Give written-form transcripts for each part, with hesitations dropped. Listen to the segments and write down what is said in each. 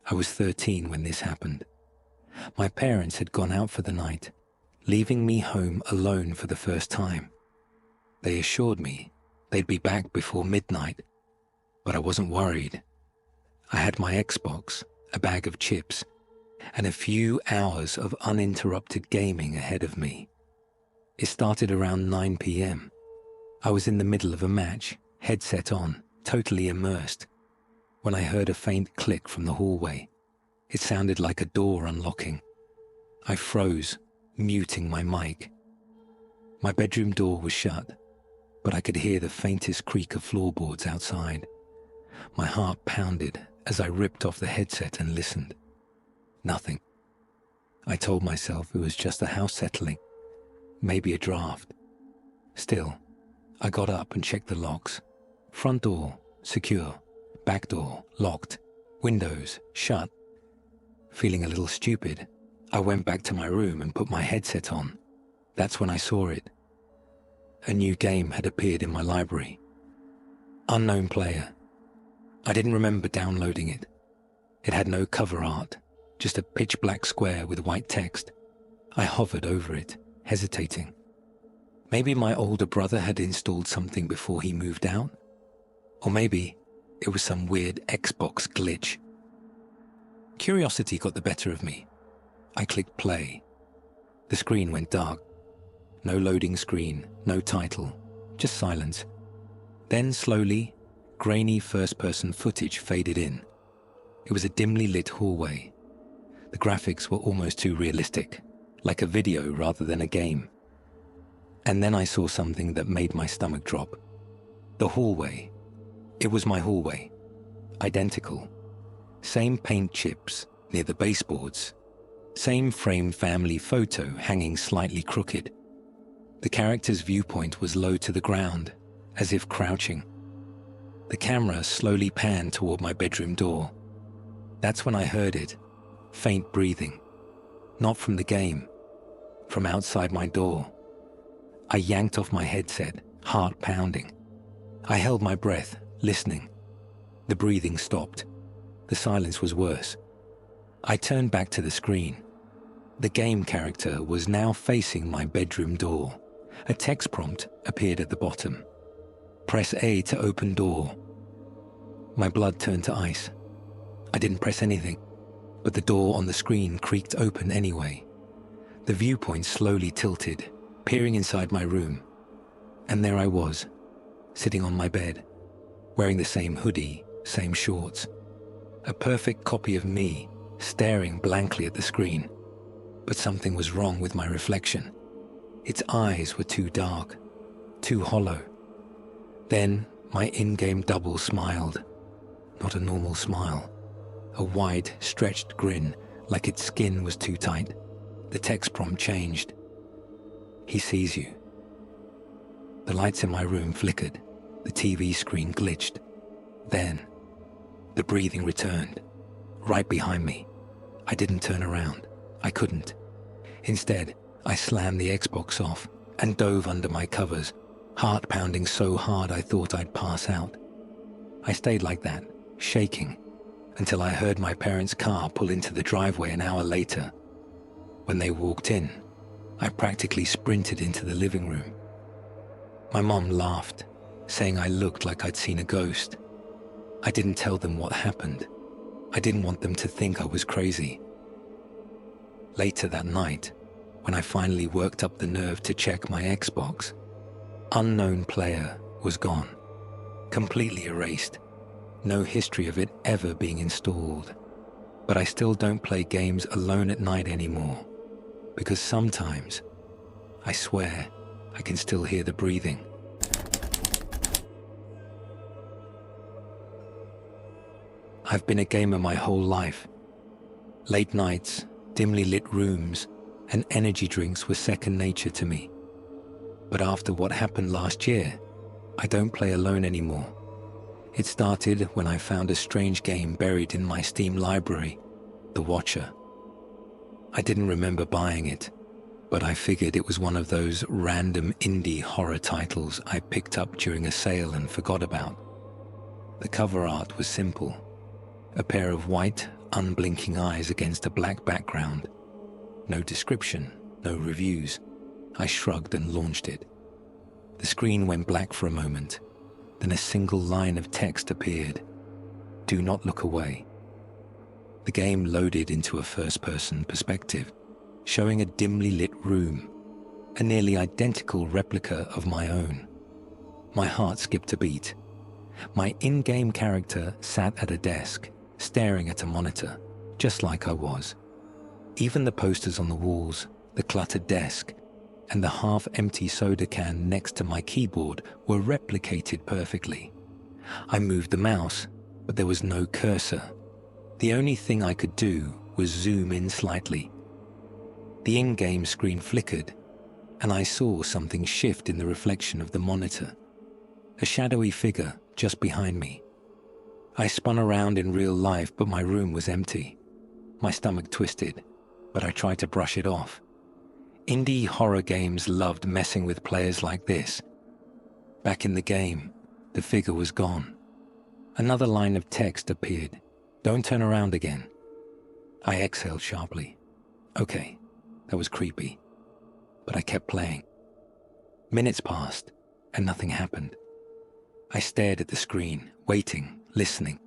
I was 13 when this happened. My parents had gone out for the night, leaving me home alone for the first time. They assured me they'd be back before midnight, but I wasn't worried. I had my Xbox, a bag of chips, and a few hours of uninterrupted gaming ahead of me. It started around 9 p.m. I was in the middle of a match, headset on, totally immersed, when I heard a faint click from the hallway. It sounded like a door unlocking. I froze, muting my mic. My bedroom door was shut, but I could hear the faintest creak of floorboards outside. My heart pounded as I ripped off the headset and listened. Nothing. I told myself it was just a house settling, maybe a draft. Still, I got up and checked the locks. Front door, secure. Back door, locked. Windows, shut. Feeling a little stupid, I went back to my room and put my headset on. That's when I saw it. A new game had appeared in my library. Unknown Player. I didn't remember downloading it. It had no cover art, just a pitch-black square with white text. I hovered over it, hesitating. Maybe my older brother had installed something before he moved out? Or maybe it was some weird Xbox glitch. Curiosity got the better of me. I clicked play. The screen went dark. No loading screen, no title, just silence. Then slowly, grainy first-person footage faded in. It was a dimly lit hallway. The graphics were almost too realistic, like a video rather than a game. And then I saw something that made my stomach drop. The hallway. It was my hallway. Identical. Same paint chips near the baseboards. Same framed family photo hanging slightly crooked. The character's viewpoint was low to the ground, as if crouching. The camera slowly panned toward my bedroom door. That's when I heard it. Faint breathing. Not from the game. From outside my door. I yanked off my headset, heart pounding. I held my breath, listening. The breathing stopped. The silence was worse. I turned back to the screen. The game character was now facing my bedroom door. A text prompt appeared at the bottom. Press A to open door. My blood turned to ice. I didn't press anything, but the door on the screen creaked open anyway. The viewpoint slowly tilted, peering inside my room. And there I was, sitting on my bed, wearing the same hoodie, same shorts. A perfect copy of me, staring blankly at the screen. But something was wrong with my reflection. Its eyes were too dark, too hollow. Then my in-game double smiled. Not a normal smile. A wide, stretched grin, like its skin was too tight. The text prompt changed. He sees you. The lights in my room flickered. The TV screen glitched. Then, the breathing returned. Right behind me. I didn't turn around. I couldn't. Instead, I slammed the Xbox off and dove under my covers, heart pounding so hard I thought I'd pass out. I stayed like that, shaking, until I heard my parents' car pull into the driveway an hour later. When they walked in, I practically sprinted into the living room. My mom laughed, saying I looked like I'd seen a ghost. I didn't tell them what happened. I didn't want them to think I was crazy. Later that night, when I finally worked up the nerve to check my Xbox, Unknown Player was gone, completely erased. No history of it ever being installed. But I still don't play games alone at night anymore, because sometimes, I swear, I can still hear the breathing. I've been a gamer my whole life. Late nights, dimly lit rooms, and energy drinks were second nature to me. But after what happened last year, I don't play alone anymore. It started when I found a strange game buried in my Steam library, The Watcher. I didn't remember buying it, but I figured it was one of those random indie horror titles I picked up during a sale and forgot about. The cover art was simple. A pair of white, unblinking eyes against a black background. No description, no reviews. I shrugged and launched it. The screen went black for a moment. Then a single line of text appeared. Do not look away. The game loaded into a first-person perspective, showing a dimly lit room, a nearly identical replica of my own. My heart skipped a beat. My in-game character sat at a desk, staring at a monitor, just like I was. Even the posters on the walls, the cluttered desk, and the half-empty soda can next to my keyboard were replicated perfectly. I moved the mouse, but there was no cursor. The only thing I could do was zoom in slightly. The in-game screen flickered, and I saw something shift in the reflection of the monitor. A shadowy figure just behind me. I spun around in real life, but my room was empty. My stomach twisted, but I tried to brush it off. Indie horror games loved messing with players like this. Back in the game, the figure was gone. Another line of text appeared. Don't turn around again. I exhaled sharply. Okay, that was creepy. But I kept playing. Minutes passed, and nothing happened. I stared at the screen, waiting, listening.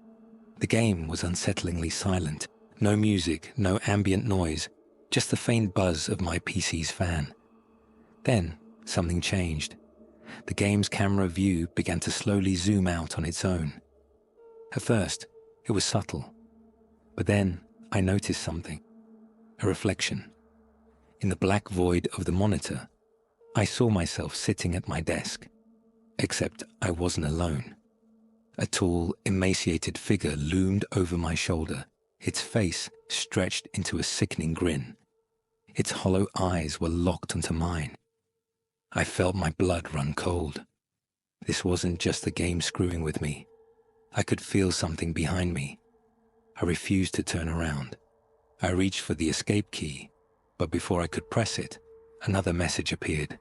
The game was unsettlingly silent. No music, no ambient noise, just the faint buzz of my PC's fan. Then, something changed. The game's camera view began to slowly zoom out on its own. At first, it was subtle. But then, I noticed something. A reflection. In the black void of the monitor, I saw myself sitting at my desk. Except I wasn't alone. A tall, emaciated figure loomed over my shoulder, its face stretched into a sickening grin. Its hollow eyes were locked onto mine. I felt my blood run cold. This wasn't just the game screwing with me. I could feel something behind me. I refused to turn around. I reached for the escape key, but before I could press it, another message appeared.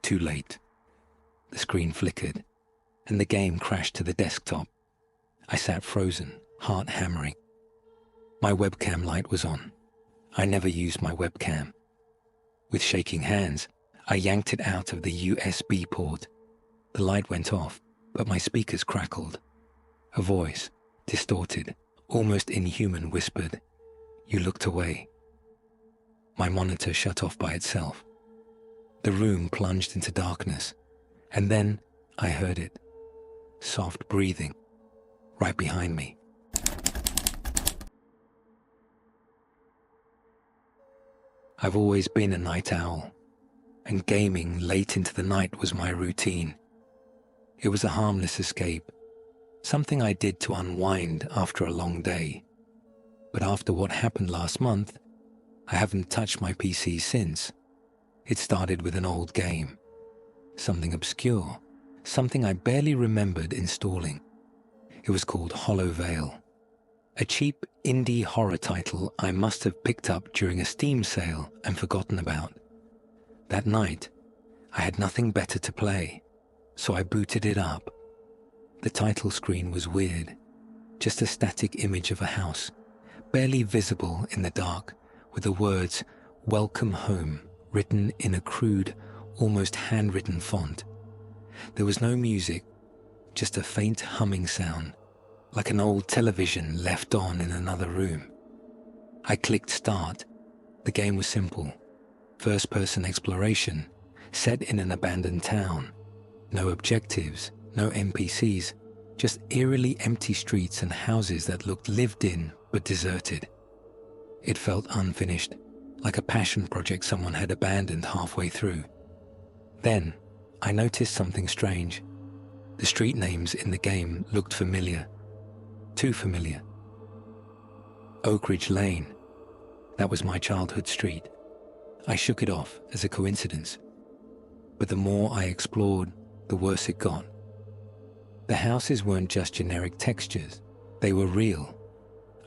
Too late. The screen flickered, and the game crashed to the desktop. I sat frozen, heart hammering. My webcam light was on. I never used my webcam. With shaking hands, I yanked it out of the USB port. The light went off, but my speakers crackled. A voice, distorted, almost inhuman, whispered, "You looked away." My monitor shut off by itself. The room plunged into darkness, and then I heard it. Soft breathing, right behind me. I've always been a night owl, and gaming late into the night was my routine. It was a harmless escape, something I did to unwind after a long day. But after what happened last month, I haven't touched my PC since. It started with an old game. Something obscure, something I barely remembered installing. It was called Hollow Veil, a cheap indie horror title I must have picked up during a Steam sale and forgotten about. That night, I had nothing better to play, so I booted it up. The title screen was weird, just a static image of a house, barely visible in the dark, with the words "Welcome Home" written in a crude, almost handwritten font. There was no music, just a faint humming sound, like an old television left on in another room. I clicked start. The game was simple. First-person exploration, set in an abandoned town. No objectives, no NPCs, just eerily empty streets and houses that looked lived in but deserted. It felt unfinished, like a passion project someone had abandoned halfway through. Then, I noticed something strange. The street names in the game looked familiar. Too familiar. Oak Ridge Lane. That was my childhood street. I shook it off as a coincidence. But the more I explored, the worse it got. The houses weren't just generic textures. They were real.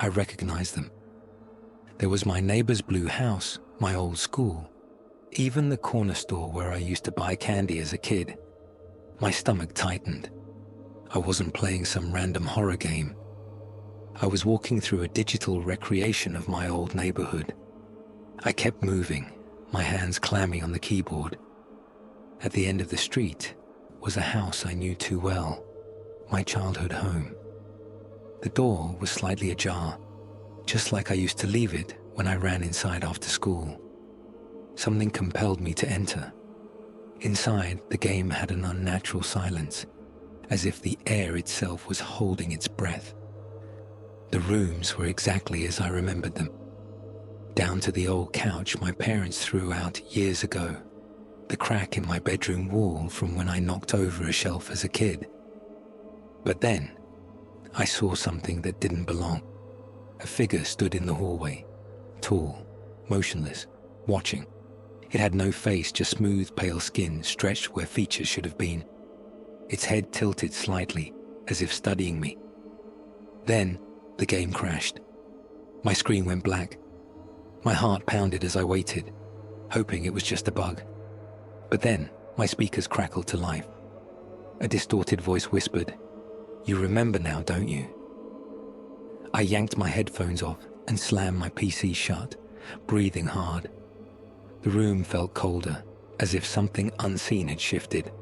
I recognized them. There was my neighbor's blue house, my old school, even the corner store where I used to buy candy as a kid. My stomach tightened. I wasn't playing some random horror game. I was walking through a digital recreation of my old neighborhood. I kept moving, my hands clammy on the keyboard. At the end of the street was a house I knew too well, my childhood home. The door was slightly ajar, just like I used to leave it when I ran inside after school. Something compelled me to enter. Inside, the game had an unnatural silence, as if the air itself was holding its breath. The rooms were exactly as I remembered them, down to the old couch my parents threw out years ago, the crack in my bedroom wall from when I knocked over a shelf as a kid. But then, I saw something that didn't belong. A figure stood in the hallway, tall, motionless, watching. It had no face, just smooth, pale skin stretched where features should have been. Its head tilted slightly, as if studying me. Then, the game crashed. My screen went black. My heart pounded as I waited, hoping it was just a bug. But then, my speakers crackled to life. A distorted voice whispered, "You remember now, don't you?" I yanked my headphones off and slammed my PC shut, breathing hard. The room felt colder, as if something unseen had shifted.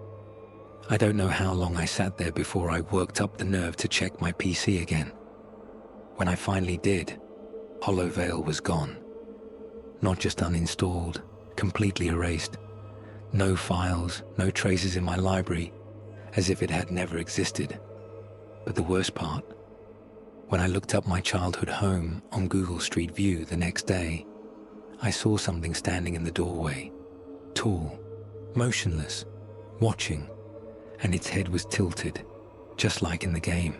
I don't know how long I sat there before I worked up the nerve to check my PC again. When I finally did, HoloVale was gone. Not just uninstalled, completely erased. No files, no traces in my library, as if it had never existed. But the worst part, when I looked up my childhood home on Google Street View the next day, I saw something standing in the doorway, tall, motionless, watching, and its head was tilted, just like in the game.